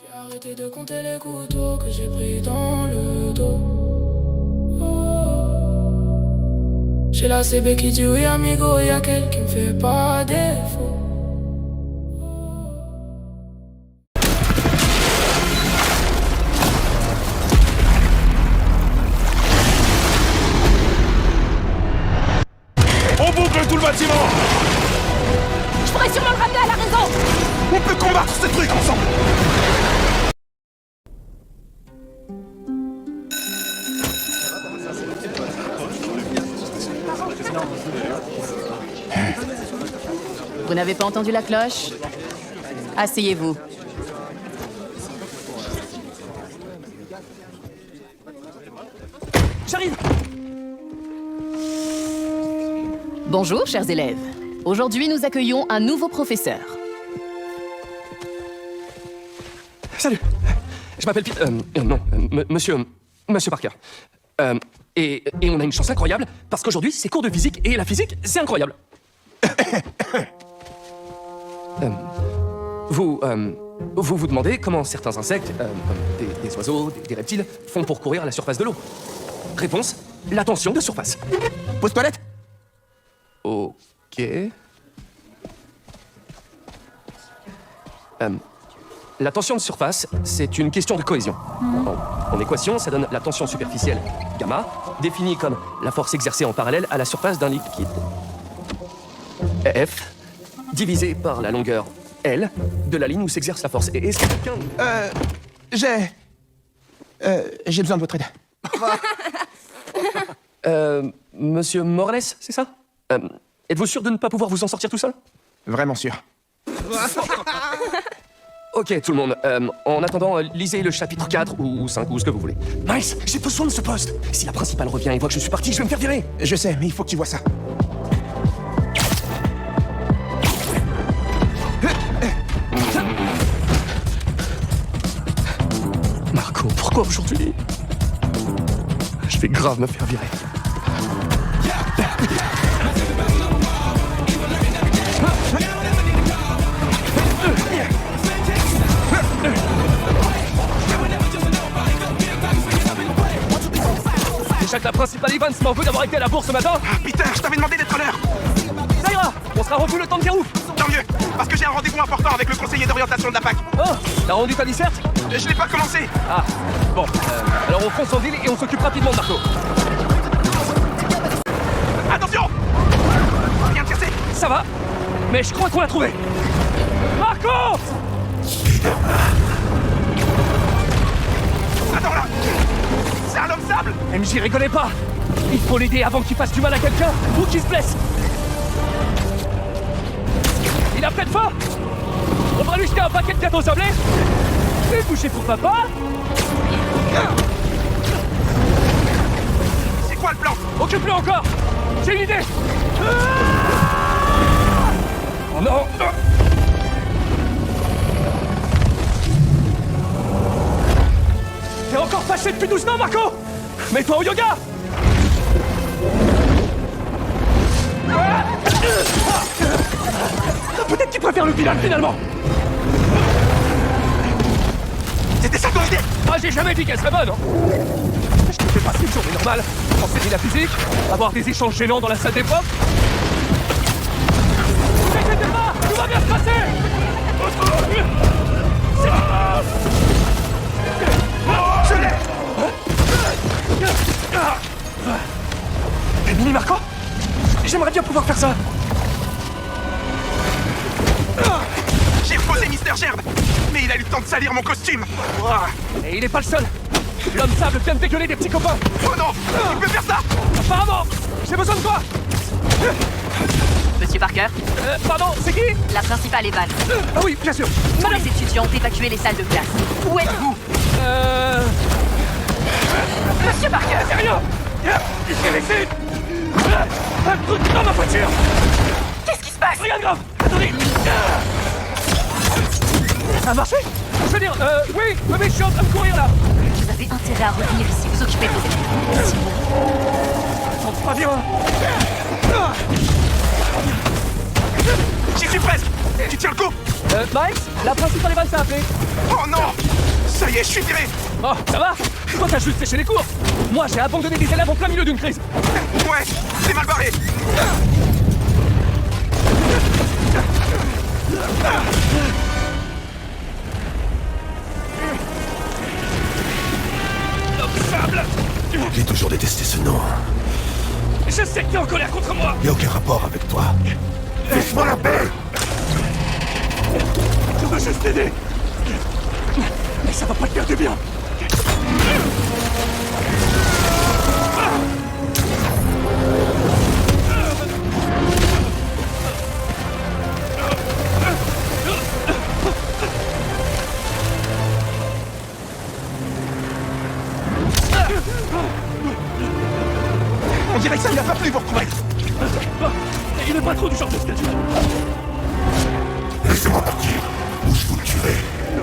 J'ai arrêté de compter les couteaux que j'ai pris dans le dos. J'ai la CB qui dit oui amigo, y'a quelqu'un qui me fait pas défaut. On boucle tout le bâtiment. Je pourrais sûrement le ramener à la raison. On peut combattre ces trucs ensemble. Vous n'avez pas entendu la cloche? Asseyez-vous. J'arrive. Bonjour, chers élèves. Aujourd'hui, nous accueillons un nouveau professeur. Salut. Je m'appelle Pete... Monsieur Parker. Et on a une chance incroyable, parce qu'aujourd'hui, c'est cours de physique, et la physique, c'est incroyable. Vous demandez comment certains insectes, des oiseaux, des reptiles, font pour courir à la surface de l'eau. Réponse, la tension de surface. Pause toilette. Ok. La tension de surface, c'est une question de cohésion. En équation, ça donne la tension superficielle, gamma, définie comme la force exercée en parallèle à la surface d'un liquide. F, divisé par la longueur L de la ligne où s'exerce la force. Et est-ce que quelqu'un... J'ai besoin de votre aide. Monsieur Morales, c'est ça? Êtes-vous sûr de ne pas pouvoir vous en sortir tout seul? Vraiment sûr. Ok, tout le monde. En attendant, lisez le chapitre 4 ou 5 ou ce que vous voulez. Nice, j'ai besoin de ce poste. Si la principale revient et voit que je suis parti, je vais me faire virer. Je sais, mais il faut que tu vois ça. Marco, pourquoi aujourd'hui? Je vais grave me faire virer. Déjà que la principale Evans m'en veut d'avoir été à la bourse ce matin. Ah, Peter, je t'avais demandé d'être à l'heure. Ça ira, on sera revu le temps de dire ouf. Tant mieux, parce que j'ai un rendez-vous important avec le conseiller d'orientation de la fac. Oh, t'as rendu ta disserte? Je l'ai pas commencé. Ah, bon, alors on fonce en ville et on s'occupe rapidement de Marco. Attention. Viens te casser. Ça va, mais je crois qu'on l'a trouvé. Marco! Attends là. C'est un homme sable. MJ, rigolez pas. Il faut l'aider avant qu'il fasse du mal à quelqu'un ou qu'il se blesse. Il a peut-être faim. On va lui jeter un paquet de gâteaux sablés. Et boucher pour papa. C'est quoi le plan? Occupe-le encore. J'ai une idée. Oh non. T'es encore fâché depuis 12 ans, Marco. Mets-toi au yoga. Peut-être qu'il préfère le final, finalement. C'était ça ton idée? Ah, j'ai jamais dit qu'elle serait bonne, hein. Je te fais passer une journée normale, enseigner la physique, avoir des échanges gênants dans la salle des profs. Ne t'inquiète pas, tout va bien se passer. Je l'ai. Mini Marco, j'aimerais bien pouvoir faire ça. J'ai reposé Mister Gerbe, mais il a eu le temps de salir mon costume. Et il est pas le seul. L'homme sable vient de dégueuler des petits copains. Oh non, il peut faire ça. Apparemment, j'ai besoin de toi. Monsieur Parker, Pardon, c'est qui? la principale est vanne. Ah oui, bien sûr. Tous Madame. les étudiants ont évacué les salles de classe. Où êtes-vous? Monsieur Parker! C'est rien. J'ai laissé un truc dans ma voiture. Qu'est-ce qui se passe? Rien de grave. Attendez. Ça a marché? Je veux dire, oui, je suis en train de courir là. Vous avez intérêt à revenir ici, vous occuper de vos études. S'il vous plaît. Sens pas bien. J'y suis presque. Tu tiens le coup? Miles, la principale Evans a appelé. Oh non. Ça y est, je suis tiré. Oh, ça va? Toi, t'as juste séché les cours. Moi, j'ai abandonné des élèves en plein milieu d'une crise. Ouais, c'est mal barré. Sable. J'ai toujours détesté ce nom. Je sais que t'es en colère contre moi. Y a aucun rapport avec toi. Laisse-moi la paix! Je veux juste t'aider. Mais ça va pas te faire du bien. On dirait que ça n'y a pas plu pour retrouver. Il est pas trop du genre de statut. Laissez-moi partir, ou je vous le tuerai.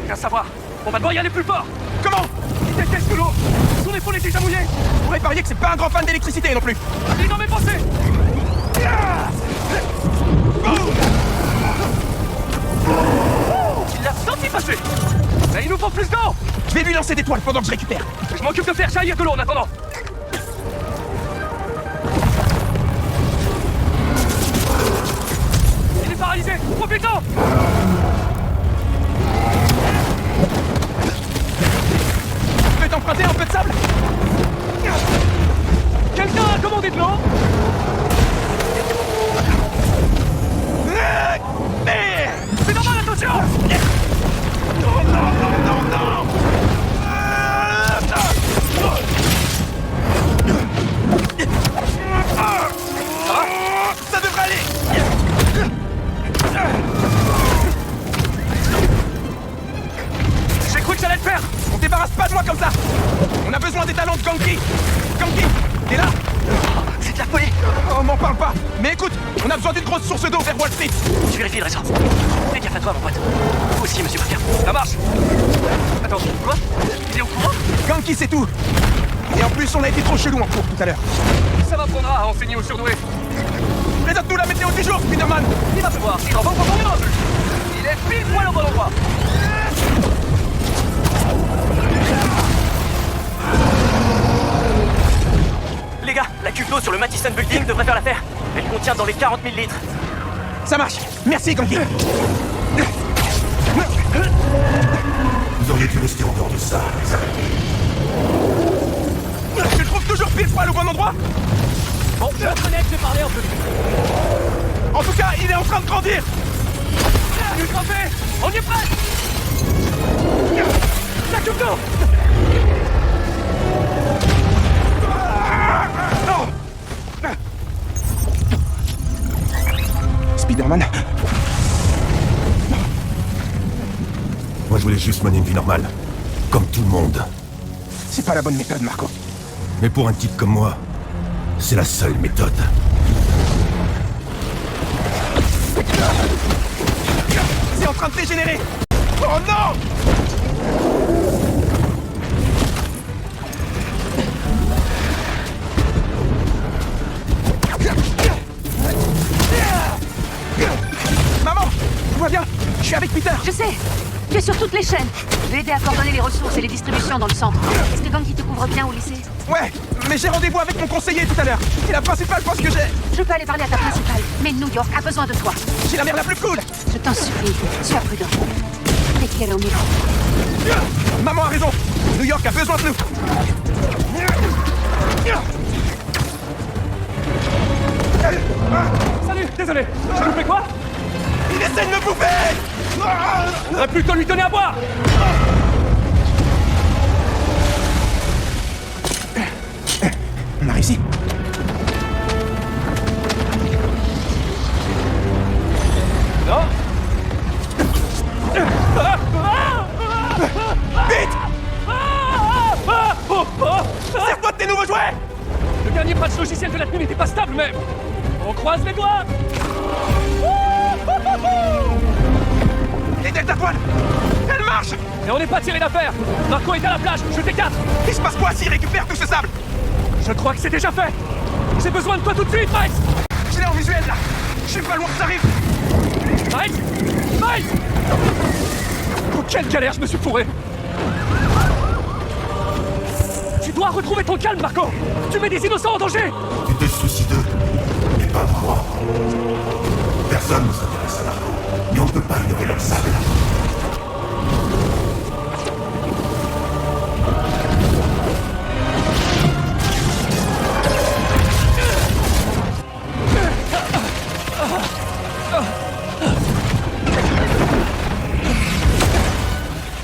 Aucun savoir. On va devoir y aller plus fort. Comment? Il déteste l'eau. Son épaule est déjà mouillée. On pourrait parier que c'est pas un grand fan d'électricité non plus. Il est dans mes pensées. Il l'a senti passer. Mais il nous faut plus d'eau. Je vais lui lancer des toiles pendant que je récupère. Je m'occupe de faire jaillir de l'eau en attendant. Il est paralysé. Profitons. Je peux t'emprunter un peu de sable? Quelqu'un a commandé de l'eau? Mais... C'est normal, attention. Non, non, non, non, non! Ça devrait aller! J'ai cru que ça allait le faire. On débarrasse pas de moi comme ça! On a besoin des talents de Ganki! Ganki, t'es là? C'est de la folie. Oh, m'en parle pas! Mais écoute, on a besoin d'une grosse source d'eau vers Wall Street! Je vérifie le réseau. Fais gaffe à toi, mon pote. Vous aussi, monsieur Parker. Ça marche. Attends, Quoi? Il est au courant? Ganki, c'est tout! Et en plus, on a été trop chelou en cours tout à l'heure. ça m'apprendra à enseigner aux surdoués. Présente-nous la météo du jour, Spider-Man! Il va pleuvoir. Il en va encore mieux en plus. Il est pile poil au bon endroit. Les gars, la cuve d'eau sur le Madison Building devrait faire l'affaire. Elle contient dans les 40 000 litres. Ça marche! Merci, Ganki! Vous auriez dû rester en dehors de ça. Tu le trouves toujours pile poil au bon endroit? Bon, je reconnais que j'ai parlé un peu vite. En tout cas, il est en train de grandir! Une trempée. On y est prêt. La cuve d'eau. Spider-Man, Moi, je voulais juste mener une vie normale. Comme tout le monde. c'est pas la bonne méthode, Marco. Mais pour un type comme moi, c'est la seule méthode. C'est en train de dégénérer! Oh non! Maman! Tout va bien? Je suis avec Peter! Je sais. Tu es sur toutes les chaînes. Je vais aider à coordonner les ressources et les distributions dans le centre. Est-ce que Ganki te couvre bien au lycée? Ouais, mais j'ai rendez-vous avec mon conseiller tout à l'heure. Et la principale pense que Je peux aller parler à ta principale, mais New York a besoin de toi. j'ai la mère la plus cool! Je t'en supplie, sois prudent. Te quiero, Miro. Maman a raison! New York a besoin de nous! Salut. Désolé. J'ai loupé quoi? Il essaie de me bouffer! Faudrait plutôt lui donner à boire. On a réussi. Non. Vite! Sers-toi de tes nouveaux jouets! Le dernier patch logiciel de la nuit n'était pas stable même. On croise les doigts. Les deltatoiles! Elles marchent! Et on n'est pas tiré d'affaire. Marco est à la plage. Je t'écarte. Il se passe quoi s'il récupère tout ce sable? Je crois que c'est déjà fait. J'ai besoin de toi tout de suite, Miles. Je l'ai en visuel là! Je suis pas loin que ça arrive! Miles. Miles. Oh, quelle galère, je me suis fourré. dois retrouver ton calme, Marco. Tu mets des innocents en danger. Tu te soucies d'eux, mais pas de moi. Personne ne s'intéresse à Marco, mais on ne peut pas ignorer leur sable.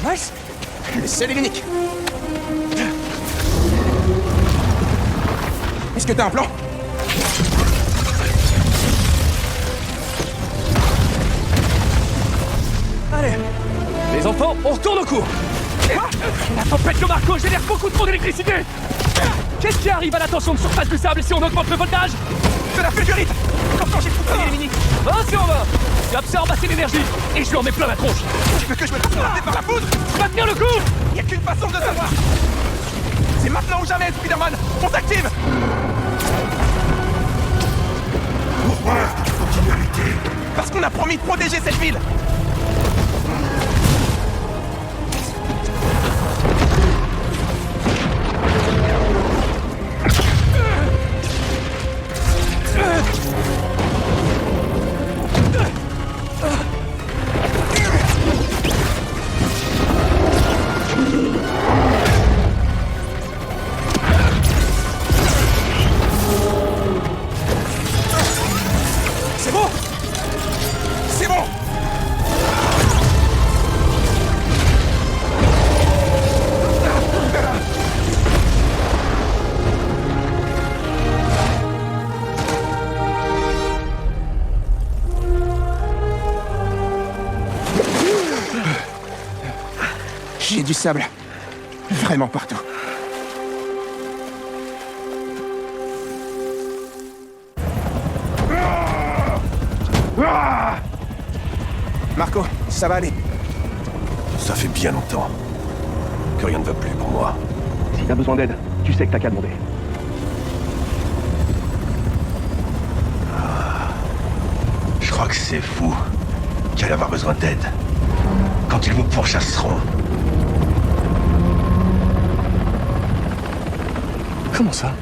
Nice. Le seul et l'unique. Est-ce que t'as un plan? Allez. Les enfants, on retourne au cours. La tempête de Marco génère beaucoup trop d'électricité. Qu'est-ce qui arrive à la tension de surface du sable si on augmente le voltage? De la fulgurite. Quand j'ai fonctionné les mini. 20 sur 20. Tu absorbes assez d'énergie et je lui en mets plein la tronche. Tu veux que je me fasse porter par la poudre? Tu vas tenir le coup. Y a qu'une façon de savoir. C'est maintenant ou jamais, Spider-Man. On s'active. Pourquoi est-ce que tu continues à lutter? Parce qu'on a promis de protéger cette ville. C'est bon. C'est bon. J'ai du sable. Vraiment partout. Marco, ça va aller. Ça fait bien longtemps que rien ne va plus pour moi. Si t'as besoin d'aide, tu sais que t'as qu'à demander. Je crois que c'est vous qui allez avoir besoin d'aide quand ils vous pourchasseront. Comment ça?